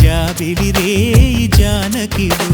జాబిలి రే జానకిడు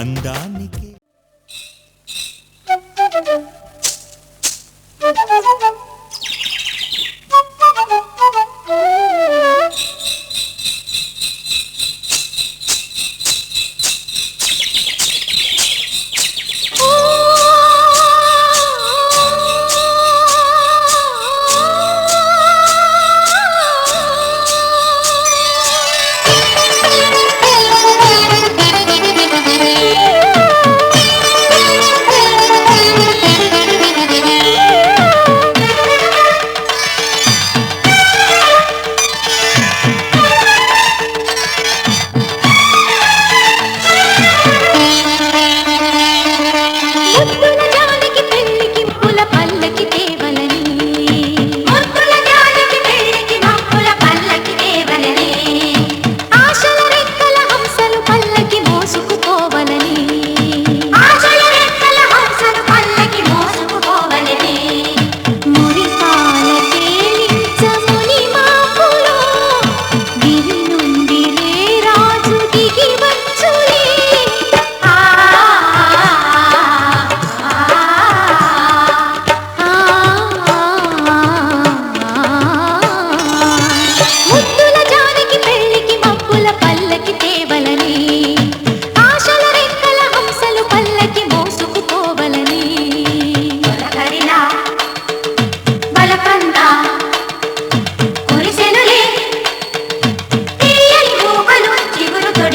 అందానికి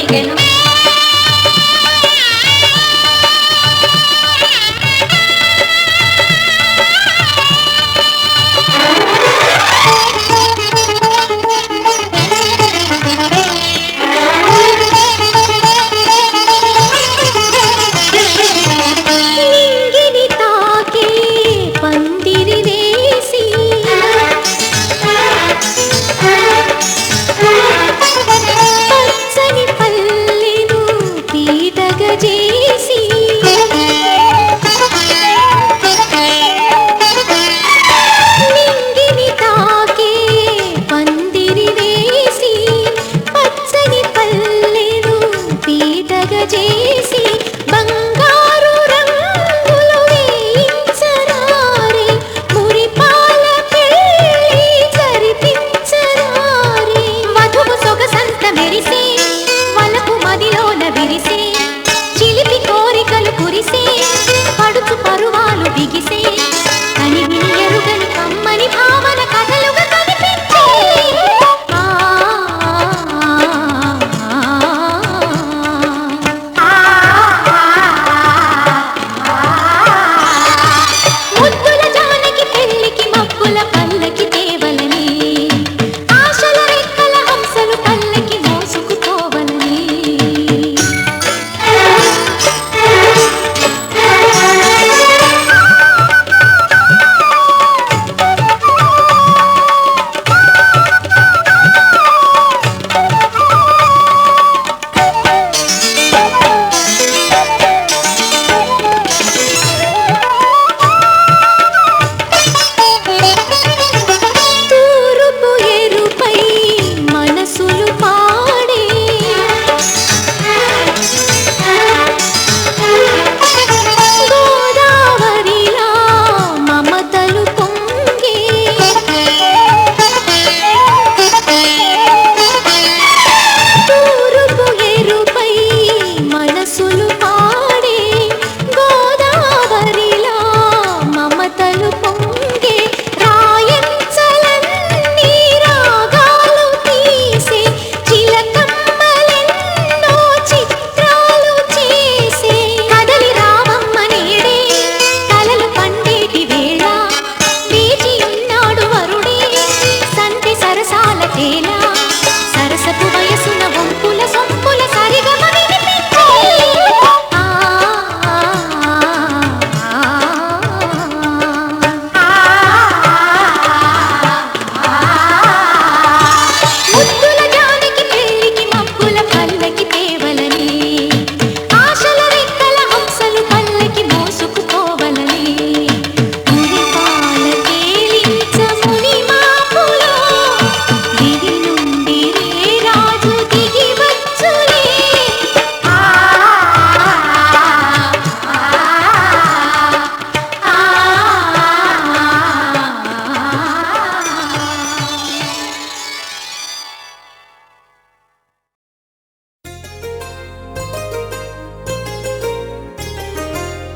Hello.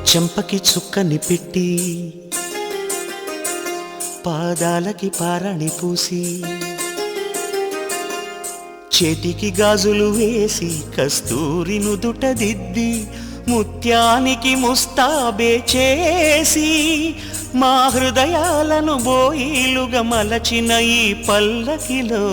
చెంపకి చుక్కని పెట్టి పాదాలకి పారాణి పూసి చేతికి గాజులు వేసి కస్తూరి నుదుట దిద్ది ముత్యానికి ముస్తాబే చేసి మా హృదయాలను బోయిలుగా మలచిన ఈ పల్లకిలో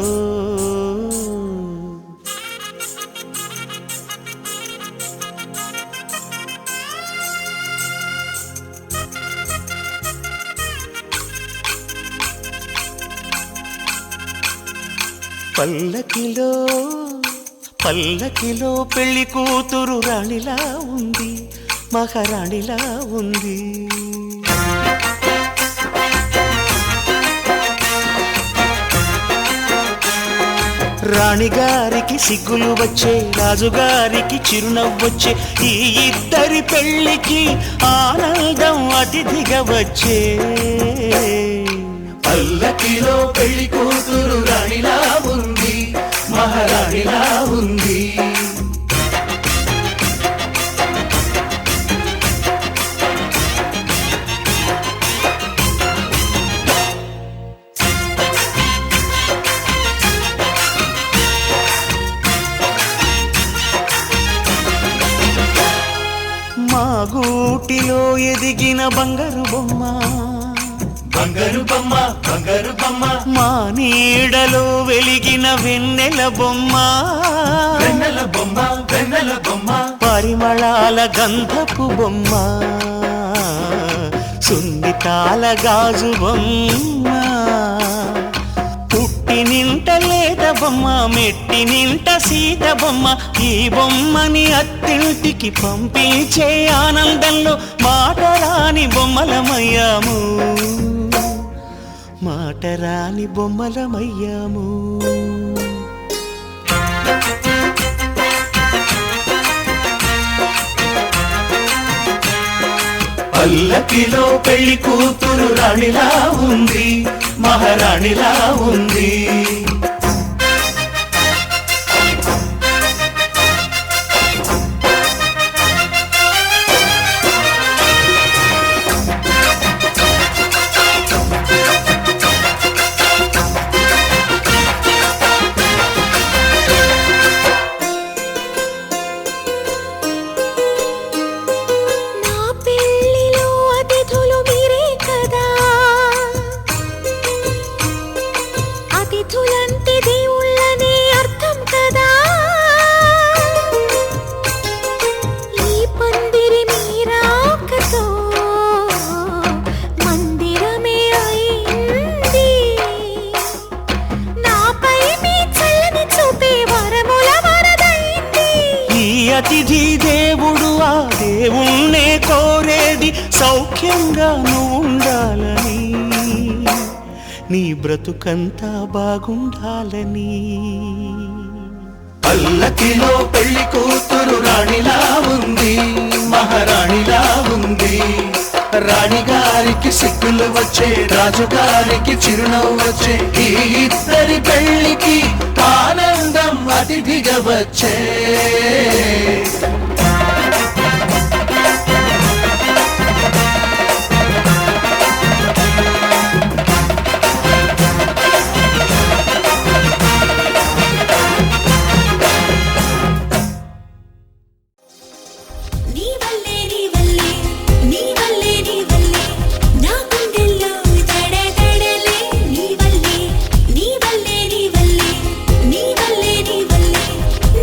పల్లకిలో పల్లకిలో పెళ్లి కూతురు రాణిలా ఉంది, మహారాణిలా ఉంది. రాణిగారికి సిగ్గులు వచ్చే, రాజుగారికి చిరునవ్వొచ్చే, ఈ ఇద్దరి పెళ్లికి ఆనందం అతిథిగా వచ్చే. పల్లకిలో పెళ్లి కూతురు రాణిలా ఉంది, మహారాణిలా ఉంది. మా గూటిలో ఎదిగిన బంగారు బొమ్మ, బంగారు బొమ్మ, బంగారు బొమ్మ. మా నీడలో వెలిగిన వెన్నెల బొమ్మ, వెన్నెల బొమ్మ, వెన్నెల బొమ్మ. పరిమళాల గంధపు బొమ్మ, సున్నితాల గాజు బొమ్మ. పుట్టి నింట లేత బొమ్మ, మెట్టి నింట సీత బొమ్మ. ఈ బొమ్మని అత్తింటికి పంపించే ఆనందంలో మాటరాని బొమ్మలమయ్యాము, మాటరాని బొమ్మలమయ్యాము. పల్లకిలో పెళ్లి కూతురు రాణిలా ఉంది, మహారాణిలా ఉంది. అతిథి దేవుడు ఆ దేవుణ్ణే కోరేది సౌఖ్యంగా నువ్వు ఉండాలని, నీ బ్రతుకంతా బాగుండాలని. పల్లకిలో పెళ్లి కూతురు రాణిలా ఉంది, మహారాణిలా ఉంది. రాణిగారికి సిగ్గులు వచ్చే, రాజుగారికి చిరునవ్వు వచ్చే, ఈ ఇద్దరి పెళ్లికి ఆనందం అతిథిగా వచ్చే.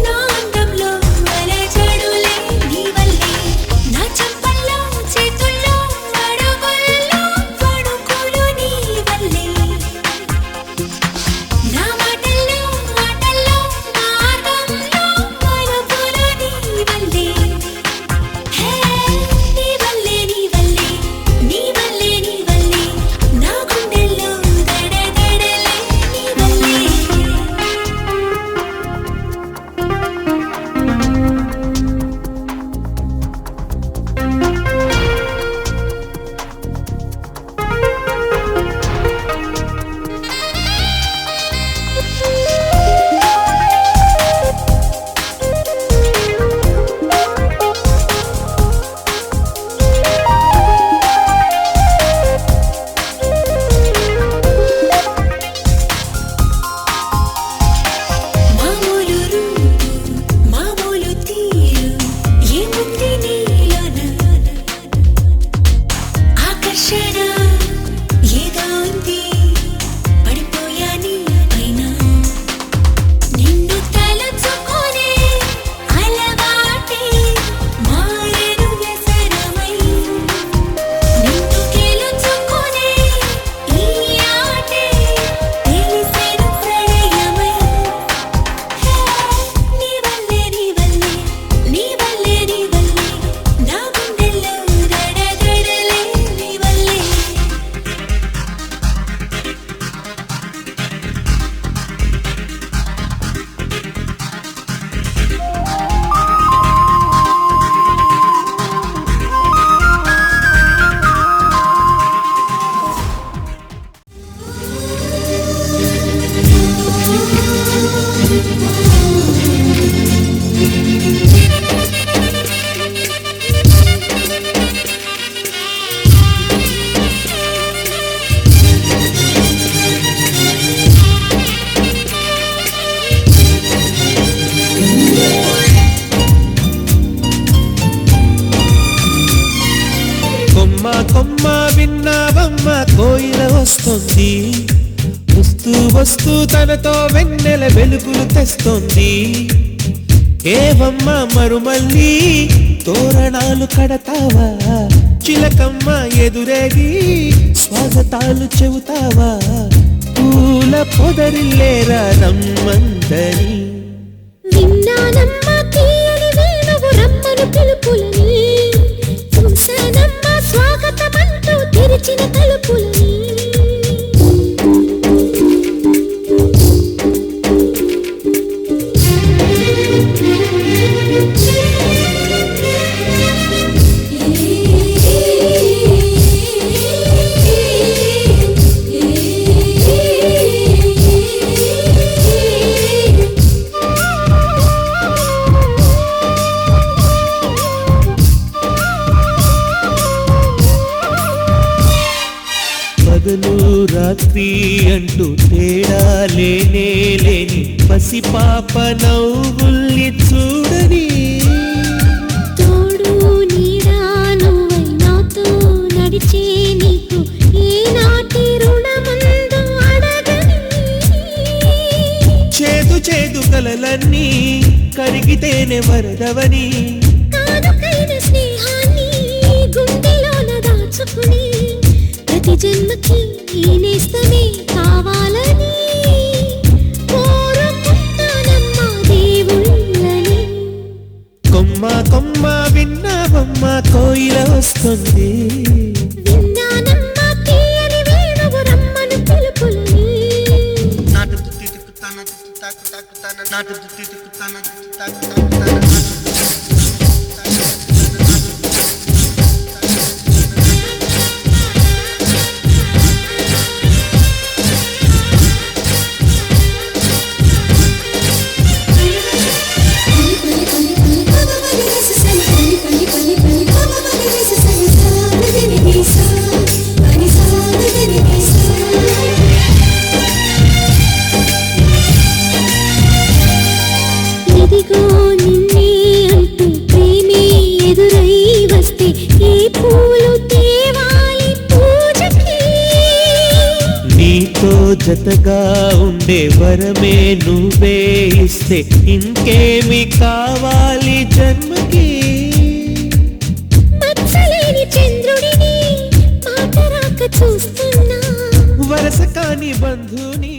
నా అందంలో వలజ వస్తుంది, వస్తూ వస్తూ తనతో వెన్నెల వెలుగులు తెస్తోంది. ఏవమ్మ మరుమల్లి తోరణాలు కడతావా, చిలకమ్మ ఎదురేగి స్వాగతాలు చెబుతావా, పూల పొదరిల్లేరా రమ్మందని. విన్నానమ్మా తీయని వేణువు రమ్మను పిలుపులని, చూశానమ్మా స్వాగతమంటూ తెరిచిన తలుపులని. పగలు రాత్రి అంటూ తేడా లేనే లేని పసిపాప నవ్వుల్ని చూడని. తోడు నీడా నువ్వై నాతో నడిచే నీకు ఈనాటి రుణముందు అడగని. చేదు చేదు కలలన్నీ కరిగితేనే వరదవని. కానుకైన స్నేహాన్ని గుండెలోన దాచుకుని, ప్రతి జన్మకి ఈ నేస్తమే కావాలని కోరుకుంటానమ్మా దేవుళ్ళని. కొమ్మ కొమ్మ విన్నావమ్మ కోయిల వస్తుంది, విన్నానమ్మా తీయని వేణువు రమ్మను పిలుపులని. ఇదిగో నిన్నే అంటూ ప్రేమే ఎదురై వస్తే ఈ పూలు తేవాలి పూజకి. నీతో జతగా ఉండే వరమే నువ్వే ఇస్తే ఇంకేమి కావాలి జన్మకి. మచ్చలేని చంద్రుడిని మాట రాక చూస్తున్నా, వరస కాని బంధుని.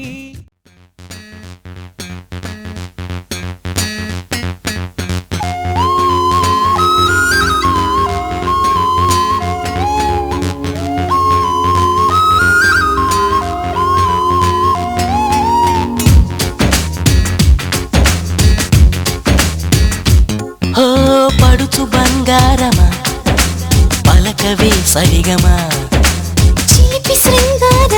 ఓ పడుచు బంగారమా పలకవే సరిగమా, చిలిపి శృంగారం